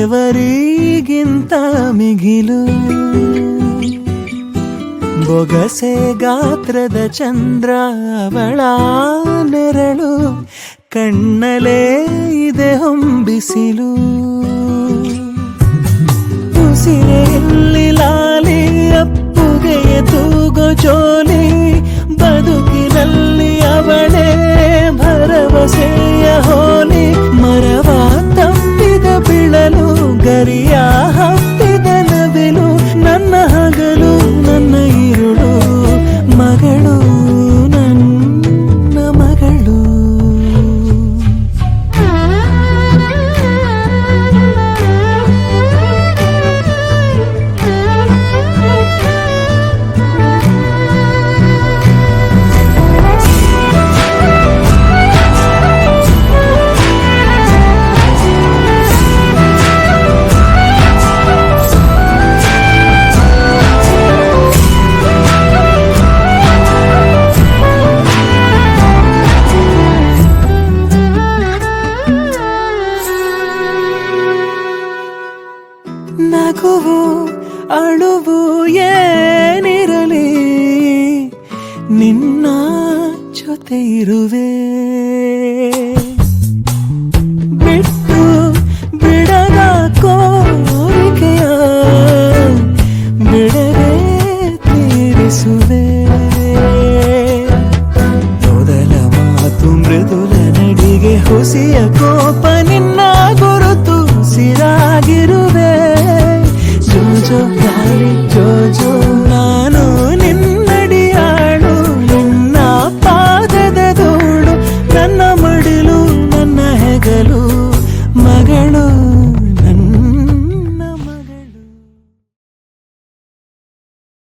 ದೇವರಿಗಿಂತ ಮಿಗಿಲು. ಬೊಗಸೆ ಗಾತ್ರದ ಚಂದ್ರ ಅವಳ ನೆರಳು, ಕಣ್ಣಲೇ ಇದೆ ಹೊಂಬಿಸಿಲು. ಉಸಿರೆಯಲ್ಲಿ ಲಾಲಿ ಅಪ್ಪುಗೆಯ ತೂಗೋ ಜೋಲಿ, ಬದುಕಿನಲ್ಲಿ ಅವಳೇ ಭರವಸೆಯ ಹೋಲಿ. ಮರವ ತಪ್ಪಿದ ಬಿಳಲು, ಗರಿಯ ಹಬ್ಬಿದ ನವಿಲು, ನನ್ನ ಹಗಲು ನನ್ನ ഇരുಳು, ಮಗಳು ನನ್ನ ಮಗಳು. ನಗುವು ಅಳುವು ಏನಿರಲಿ, ನಿನ್ನ ಜೊತೆ ಇರುವೆ. ಬಿಟ್ಟು ಬಿಡದ ಕೋರಿಕೆಯ ಬಿಡದೆ ತೀರಿಸುವೆ. ಮೊದಲ ಮಾತು ಮೃದುಲ ನಡಿಗೆ, ಹುಸಿಯ ಕೋಪ ನಿನ್ನ ಗುರುತು ಸಿರಾಗಿರುವೆ. ಜೋ ಜೋ ಗಾಳಿ ಜೋ ಜೋ